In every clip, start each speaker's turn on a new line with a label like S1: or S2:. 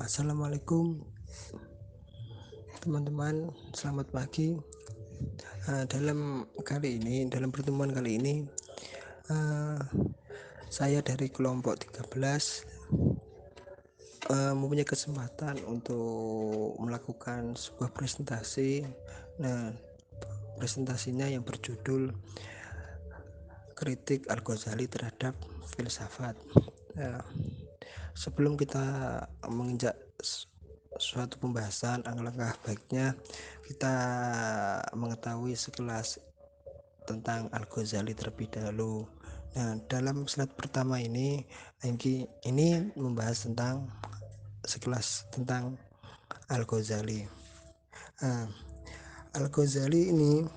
S1: Assalamualaikum teman-teman, selamat pagi. Dalam pertemuan kali ini, uh, saya dari kelompok 13 mempunyai kesempatan untuk melakukan sebuah presentasi. Nah, presentasinya yang berjudul Kritik Al-Ghazali terhadap Filsafat. Sebelum kita menginjak suatu pembahasan, alangkah baiknya kita mengetahui sekelas tentang Al-Ghazali terlebih dahulu. Nah, dalam slide pertama ini membahas tentang sekelas tentang Al-Ghazali. Al-Ghazali ini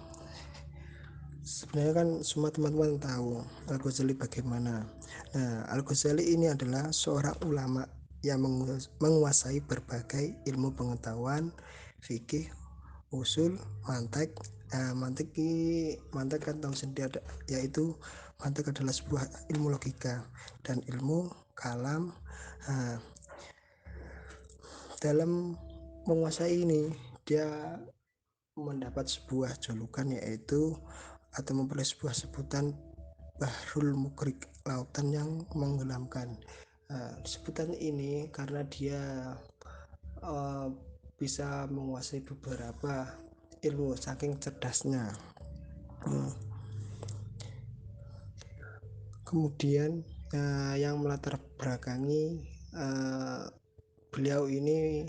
S1: sebenarnya kan semua teman-teman tahu Al-Ghazali bagaimana. Nah, Al-Ghazali ini adalah seorang ulama yang menguasai berbagai ilmu pengetahuan, fikih, usul, mantek. Mantek kan tahu sendiri, yaitu mantek adalah sebuah ilmu logika dan ilmu kalam. Dalam menguasai ini, dia mendapat sebuah julukan, yaitu atau memperoleh sebuah sebutan Bahrul Mugrik, lautan yang menggelamkan. Sebutan ini karena dia bisa menguasai beberapa ilmu saking cerdasnya. Kemudian yang melatar belakangi beliau ini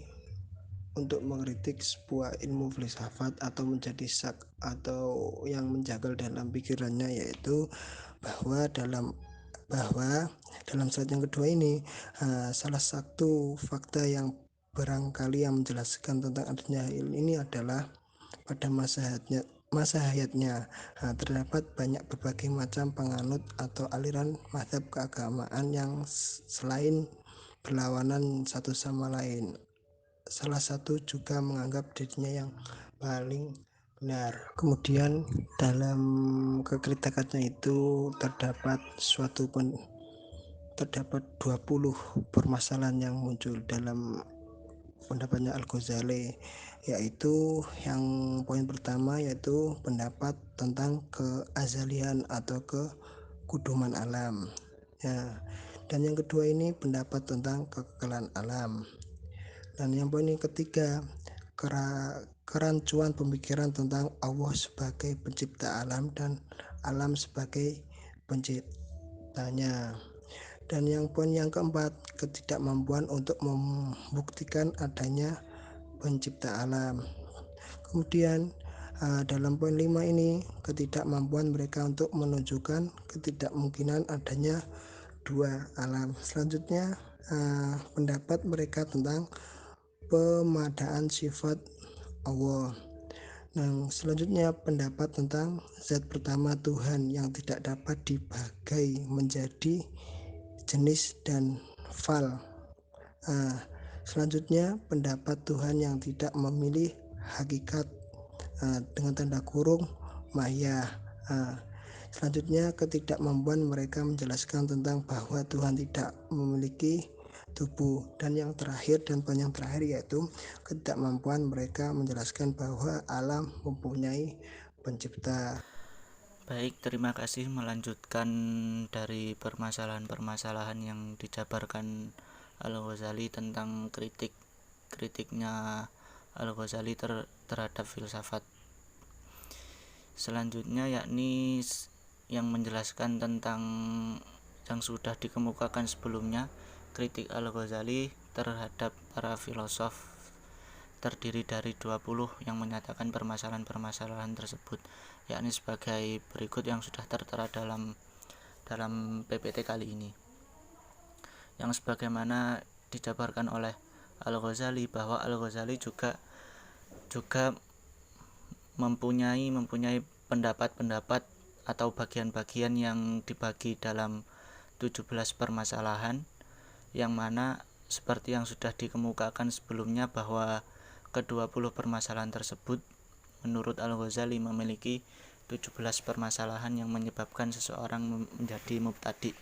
S1: untuk mengkritik sebuah ilmu filsafat atau menjadi atau yang menjagal dalam pikirannya, yaitu bahwa dalam slide yang kedua ini, salah satu fakta yang barangkali yang menjelaskan tentang adanya ini adalah pada masa hayatnya terdapat banyak berbagai macam penganut atau aliran mazhab keagamaan yang selain berlawanan satu sama lain. Salah satu juga menganggap dirinya yang paling benar. Kemudian dalam kekritikannya itu terdapat 20 permasalahan yang muncul dalam pendapatnya Al-Ghazali, yaitu yang poin pertama yaitu pendapat tentang keazalian atau kekuduman alam. Dan yang kedua ini pendapat tentang kekekalan alam. Dan yang poin ketiga, kerancuan pemikiran tentang Allah sebagai pencipta alam dan alam sebagai penciptanya. Dan yang poin yang keempat, ketidakmampuan untuk membuktikan adanya pencipta alam. Kemudian dalam poin 5 ini, ketidakmampuan mereka untuk menunjukkan ketidakmungkinan adanya dua alam. Selanjutnya pendapat mereka tentang pemadaan sifat Allah. Nah, selanjutnya pendapat tentang zat pertama Tuhan yang tidak dapat dibagi menjadi jenis dan fal. Selanjutnya pendapat Tuhan yang tidak memilih hakikat dengan tanda kurung maya. Selanjutnya ketidakmampuan mereka menjelaskan tentang bahwa Tuhan tidak memiliki tubuh. Dan yang terakhir yaitu ketidakmampuan mereka menjelaskan bahwa alam mempunyai pencipta.
S2: Baik, terima kasih. Melanjutkan dari permasalahan-permasalahan yang dijabarkan Al-Ghazali tentang kritiknya Al-Ghazali terhadap filsafat. Selanjutnya yakni yang menjelaskan tentang yang sudah dikemukakan sebelumnya, kritik Al-Ghazali terhadap para filosof terdiri dari 20 yang menyatakan permasalahan-permasalahan tersebut, yakni sebagai berikut yang sudah tertera dalam PPT kali ini. Yang sebagaimana dijabarkan oleh Al-Ghazali, bahwa Al-Ghazali juga mempunyai pendapat-pendapat atau bagian-bagian yang dibagi dalam 17 permasalahan, yang mana seperti yang sudah dikemukakan sebelumnya bahwa ke-20 permasalahan tersebut menurut Al-Ghazali memiliki 17 permasalahan yang menyebabkan seseorang menjadi mubtadi,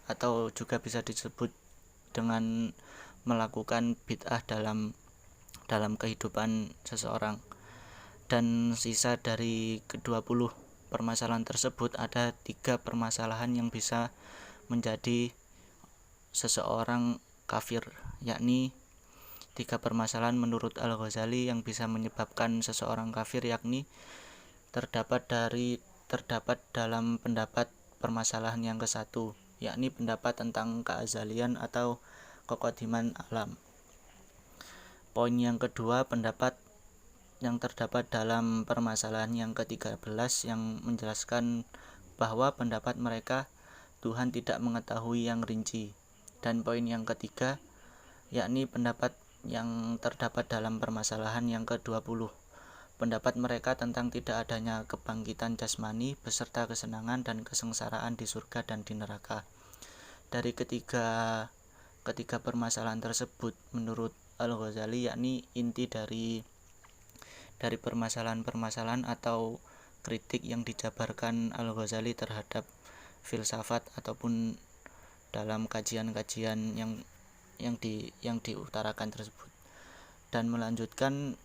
S2: atau juga bisa disebut dengan melakukan bid'ah dalam kehidupan seseorang. Dan sisa dari ke-20 permasalahan tersebut ada 3 permasalahan yang bisa menjadi seseorang kafir, yakni 3 permasalahan menurut Al-Ghazali yang bisa menyebabkan seseorang kafir, yakni terdapat dalam pendapat permasalahan yang ke-1, yakni pendapat tentang keazalian atau kekodiman alam. Poin yang kedua, pendapat yang terdapat dalam permasalahan yang ke-13 yang menjelaskan bahwa pendapat mereka Tuhan tidak mengetahui yang rinci. Dan poin yang ketiga, yakni pendapat yang terdapat dalam permasalahan yang ke-20, pendapat mereka tentang tidak adanya kebangkitan jasmani beserta kesenangan dan kesengsaraan di surga dan di neraka. Dari ketiga permasalahan tersebut menurut Al-Ghazali, yakni inti dari permasalahan-permasalahan atau kritik yang dijabarkan Al-Ghazali terhadap filsafat ataupun dalam kajian-kajian yang diutarakan tersebut. Dan melanjutkan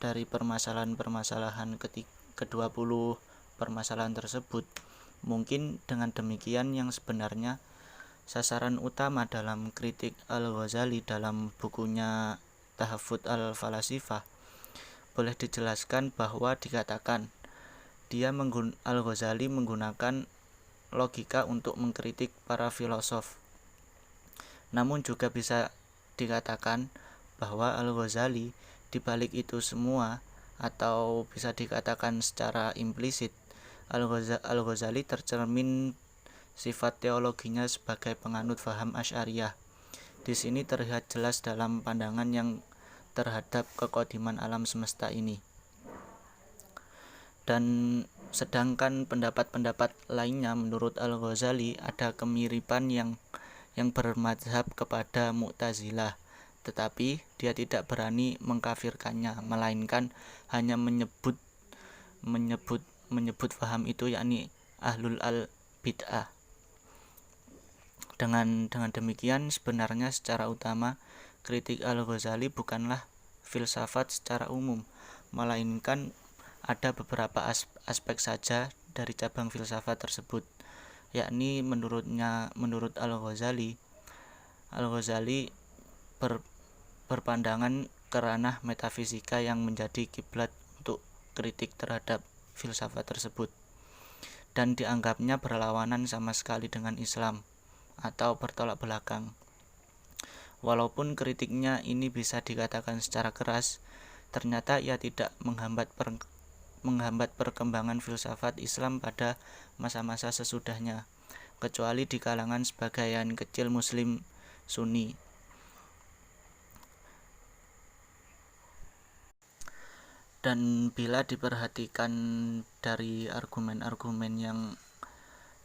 S2: dari permasalahan-permasalahan ke-20 permasalahan tersebut, mungkin dengan demikian yang sebenarnya sasaran utama dalam kritik Al-Ghazali dalam bukunya Tahafut al-Falasifah boleh dijelaskan bahwa dikatakan Al-Ghazali menggunakan logika untuk mengkritik para filosof. Namun juga bisa dikatakan bahwa Al-Ghazali dibalik itu semua, atau bisa dikatakan secara implisit, Al-Ghazali tercermin sifat teologinya sebagai penganut faham Asy'ariyah. Di sini terlihat jelas dalam pandangan yang terhadap kekodiman alam semesta ini. Dan sedangkan pendapat-pendapat lainnya menurut Al-Ghazali ada kemiripan yang bermadzhab kepada Mu'tazilah, tetapi dia tidak berani mengkafirkannya, melainkan hanya menyebut faham itu, yakni ahlul al-bid'ah. Dengan demikian sebenarnya secara utama kritik Al-Ghazali bukanlah filsafat secara umum, melainkan ada beberapa aspek saja dari cabang filsafat tersebut, yakni menurut Al-Ghazali berpandangan ke ranah metafisika yang menjadi kiblat untuk kritik terhadap filsafat tersebut, dan dianggapnya berlawanan sama sekali dengan Islam atau bertolak belakang. Walaupun kritiknya ini bisa dikatakan secara keras, ternyata ia tidak menghambat perkembangan filsafat Islam pada masa-masa sesudahnya, kecuali di kalangan sebagian kecil Muslim Sunni. Dan bila diperhatikan dari argumen-argumen yang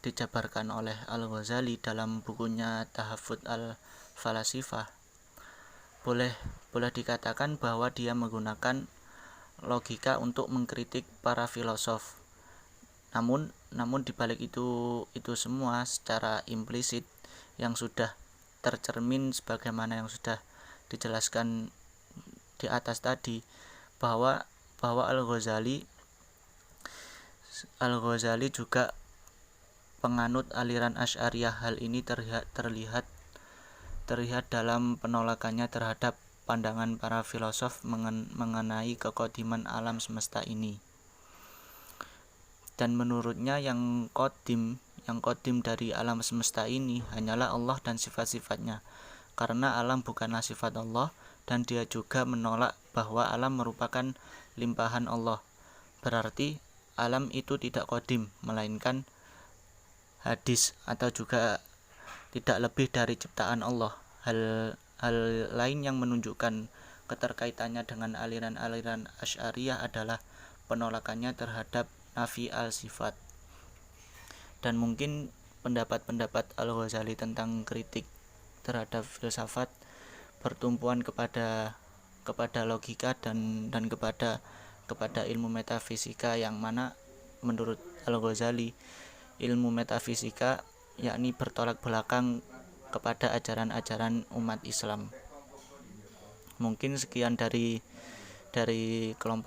S2: dijabarkan oleh Al-Ghazali dalam bukunya Tahafut al-Falasifah, boleh dikatakan bahwa dia menggunakan logika untuk mengkritik para filosof. Namun dibalik itu semua secara implisit yang sudah tercermin sebagaimana yang sudah dijelaskan di atas tadi, bahwa Al-Ghazali juga penganut aliran Asy'ariyah. Hal ini terlihat dalam penolakannya terhadap pandangan para filosof mengenai kekodiman alam semesta ini. Dan menurutnya yang kodim dari alam semesta ini hanyalah Allah dan sifat-sifatnya, karena alam bukanlah sifat Allah, dan dia juga menolak bahwa alam merupakan limpahan Allah. Berarti alam itu tidak kodim, melainkan hadis atau juga tidak lebih dari ciptaan Allah. Hal lain yang menunjukkan keterkaitannya dengan aliran-aliran Asy'ariyah adalah penolakannya terhadap nafi al-sifat. Dan mungkin pendapat-pendapat Al-Ghazali tentang kritik terhadap filsafat bertumpuan kepada logika dan kepada ilmu metafisika, yang mana menurut Al-Ghazali ilmu metafisika yakni bertolak belakang kepada ajaran-ajaran umat Islam. Mungkin sekian dari kelompok